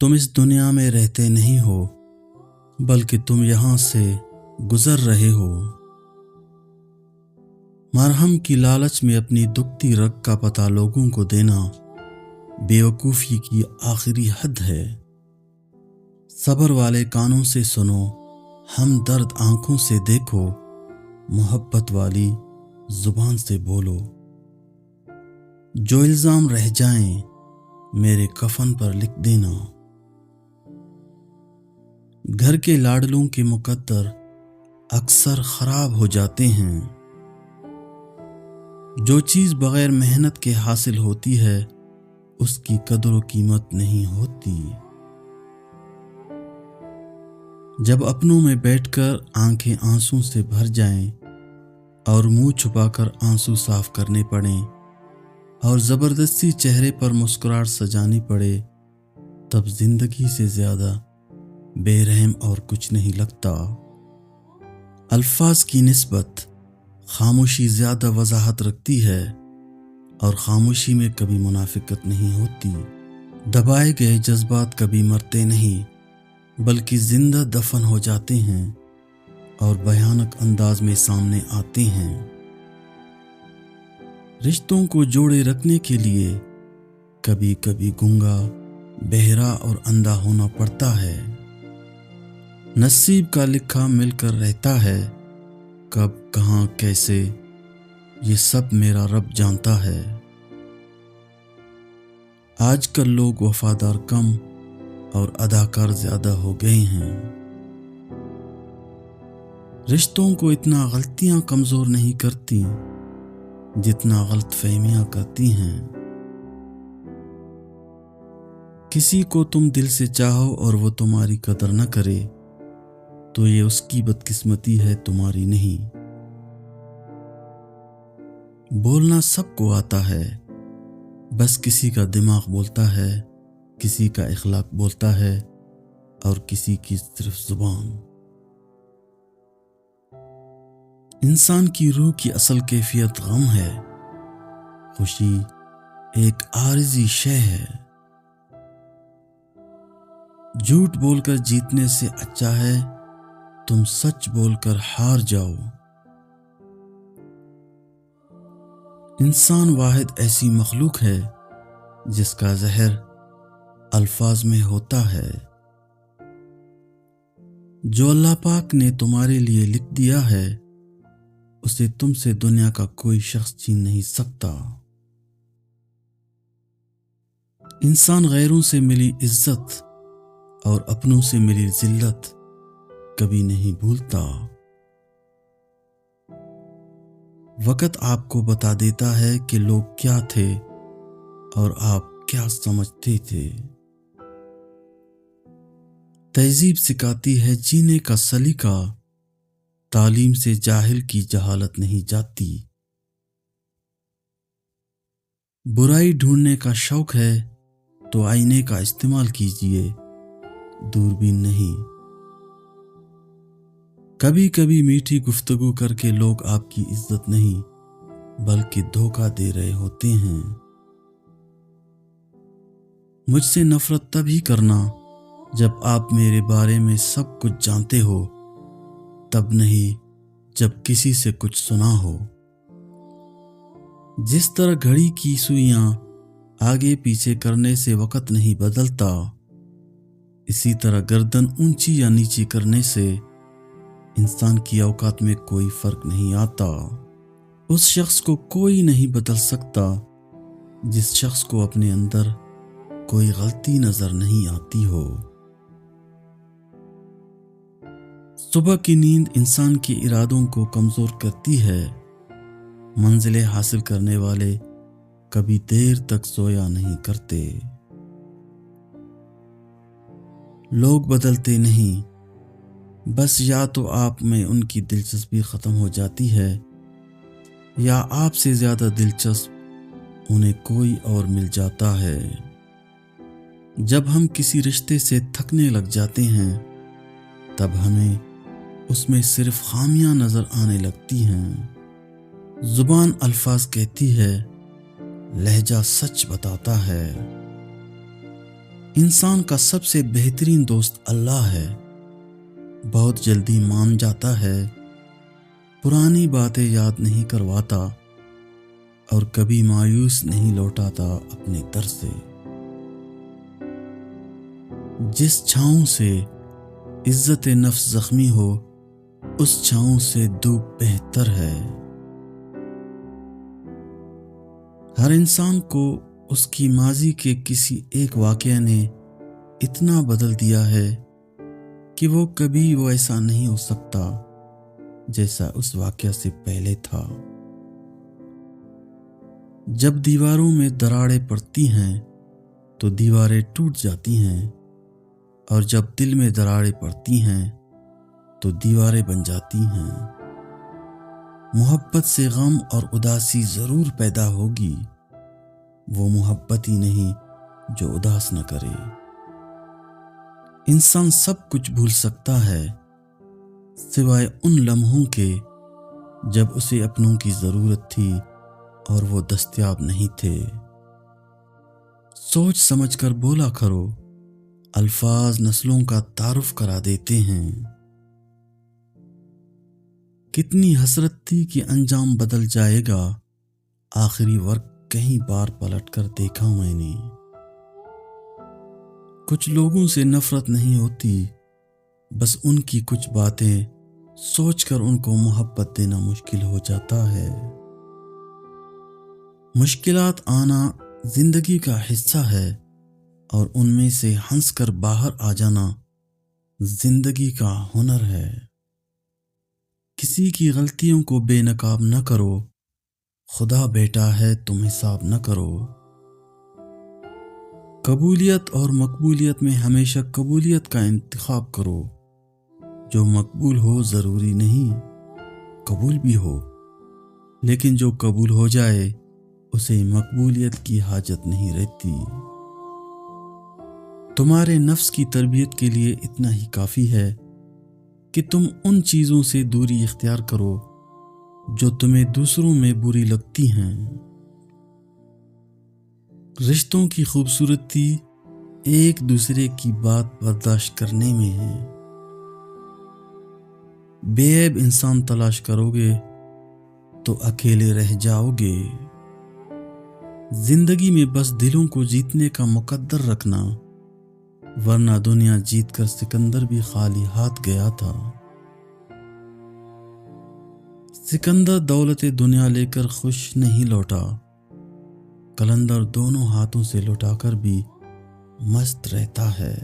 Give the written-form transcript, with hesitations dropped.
تم اس دنیا میں رہتے نہیں ہو بلکہ تم یہاں سے گزر رہے ہو۔ مرہم کی لالچ میں اپنی دکھتی رگ کا پتہ لوگوں کو دینا بیوقوفی کی آخری حد ہے۔ صبر والے کانوں سے سنو، ہمدرد آنکھوں سے دیکھو، محبت والی زبان سے بولو۔ جو الزام رہ جائیں میرے کفن پر لکھ دینا۔ گھر کے لاڈلوں کے مقدر اکثر خراب ہو جاتے ہیں۔ جو چیز بغیر محنت کے حاصل ہوتی ہے اس کی قدر و قیمت نہیں ہوتی۔ جب اپنوں میں بیٹھ کر آنکھیں آنسوں سے بھر جائیں اور منہ چھپا کر آنسو صاف کرنے پڑیں اور زبردستی چہرے پر مسکراہٹ سجانی پڑے، تب زندگی سے زیادہ بے رحم اور کچھ نہیں لگتا۔ الفاظ کی نسبت خاموشی زیادہ وضاحت رکھتی ہے اور خاموشی میں کبھی منافقت نہیں ہوتی۔ دبائے گئے جذبات کبھی مرتے نہیں بلکہ زندہ دفن ہو جاتے ہیں اور بھیانک انداز میں سامنے آتے ہیں۔ رشتوں کو جوڑے رکھنے کے لیے کبھی کبھی گونگا، بہرا اور اندھا ہونا پڑتا ہے۔ نصیب کا لکھا مل کر رہتا ہے، کب کہاں کیسے یہ سب میرا رب جانتا ہے۔ آج کل لوگ وفادار کم اور اداکار زیادہ ہو گئے ہیں۔ رشتوں کو اتنا غلطیاں کمزور نہیں کرتی جتنا غلط فہمیاں کرتی ہیں۔ کسی کو تم دل سے چاہو اور وہ تمہاری قدر نہ کرے تو یہ اس کی بدقسمتی ہے، تمہاری نہیں۔ بولنا سب کو آتا ہے، بس کسی کا دماغ بولتا ہے، کسی کا اخلاق بولتا ہے اور کسی کی صرف زبان۔ انسان کی روح کی اصل کیفیت غم ہے، خوشی ایک عارضی شے ہے۔ جھوٹ بول کر جیتنے سے اچھا ہے تم سچ بول کر ہار جاؤ۔ انسان واحد ایسی مخلوق ہے جس کا زہر الفاظ میں ہوتا ہے۔ جو اللہ پاک نے تمہارے لیے لکھ دیا ہے اسے تم سے دنیا کا کوئی شخص چھین نہیں سکتا۔ انسان غیروں سے ملی عزت اور اپنوں سے ملی ذلت کبھی نہیں بھولتا۔ وقت آپ کو بتا دیتا ہے کہ لوگ کیا تھے اور آپ کیا سمجھتے تھے۔ تہذیب سکھاتی ہے جینے کا سلیقہ، تعلیم سے جاہل کی جہالت نہیں جاتی۔ برائی ڈھونڈنے کا شوق ہے تو آئینے کا استعمال کیجیے، دوربین نہیں۔ کبھی کبھی میٹھی گفتگو کر کے لوگ آپ کی عزت نہیں بلکہ دھوکہ دے رہے ہوتے ہیں۔ مجھ سے نفرت تبھی کرنا جب آپ میرے بارے میں سب کچھ جانتے ہو، تب نہیں جب کسی سے کچھ سنا ہو۔ جس طرح گھڑی کی سوئیاں آگے پیچھے کرنے سے وقت نہیں بدلتا، اسی طرح گردن اونچی یا نیچی کرنے سے انسان کی اوقات میں کوئی فرق نہیں آتا۔ اس شخص کو کوئی نہیں بدل سکتا جس شخص کو اپنے اندر کوئی غلطی نظر نہیں آتی ہو۔ صبح کی نیند انسان کے ارادوں کو کمزور کرتی ہے۔ منزلیں حاصل کرنے والے کبھی دیر تک سویا نہیں کرتے۔ لوگ بدلتے نہیں، بس یا تو آپ میں ان کی دلچسپی ختم ہو جاتی ہے یا آپ سے زیادہ دلچسپ انہیں کوئی اور مل جاتا ہے۔ جب ہم کسی رشتے سے تھکنے لگ جاتے ہیں تب ہمیں اس میں صرف خامیاں نظر آنے لگتی ہیں۔ زبان الفاظ کہتی ہے، لہجہ سچ بتاتا ہے۔ انسان کا سب سے بہترین دوست اللہ ہے، بہت جلدی مان جاتا ہے، پرانی باتیں یاد نہیں کرواتا اور کبھی مایوس نہیں لوٹاتا اپنے در سے۔ جس چھاؤں سے عزت نفس زخمی ہو اس چھاؤں سے دھوپ بہتر ہے۔ ہر انسان کو اس کی ماضی کے کسی ایک واقعہ نے اتنا بدل دیا ہے کہ وہ کبھی ایسا نہیں ہو سکتا جیسا اس واقعہ سے پہلے تھا۔ جب دیواروں میں دراڑیں پڑتی ہیں تو دیواریں ٹوٹ جاتی ہیں، اور جب دل میں دراڑیں پڑتی ہیں تو دیواریں بن جاتی ہیں۔ محبت سے غم اور اداسی ضرور پیدا ہوگی، وہ محبت ہی نہیں جو اداس نہ کرے۔ انسان سب کچھ بھول سکتا ہے سوائے ان لمحوں کے جب اسے اپنوں کی ضرورت تھی اور وہ دستیاب نہیں تھے۔ سوچ سمجھ کر بولا کرو، الفاظ نسلوں کا تعارف کرا دیتے ہیں۔ کتنی حسرت تھی کہ انجام بدل جائے گا، آخری وقت کئی بار پلٹ کر دیکھا میں نے۔ کچھ لوگوں سے نفرت نہیں ہوتی، بس ان کی کچھ باتیں سوچ کر ان کو محبت دینا مشکل ہو جاتا ہے۔ مشکلات آنا زندگی کا حصہ ہے، اور ان میں سے ہنس کر باہر آ جانا زندگی کا ہنر ہے۔ کسی کی غلطیوں کو بے نقاب نہ کرو، خدا بیٹا ہے تم حساب نہ کرو۔ قبولیت اور مقبولیت میں ہمیشہ قبولیت کا انتخاب کرو۔ جو مقبول ہو ضروری نہیں قبول بھی ہو، لیکن جو قبول ہو جائے اسے مقبولیت کی حاجت نہیں رہتی۔ تمہارے نفس کی تربیت کے لیے اتنا ہی کافی ہے کہ تم ان چیزوں سے دوری اختیار کرو جو تمہیں دوسروں میں بری لگتی ہیں۔ رشتوں کی خوبصورتی ایک دوسرے کی بات برداشت کرنے میں ہے۔ بے عیب انسان تلاش کرو گے تو اکیلے رہ جاؤ گے۔ زندگی میں بس دلوں کو جیتنے کا مقدر رکھنا، ورنہ دنیا جیت کر سکندر بھی خالی ہاتھ گیا تھا۔ سکندر دولت دنیا لے کر خوش نہیں لوٹا، قلندر دونوں ہاتھوں سے لوٹا کر بھی مست رہتا ہے۔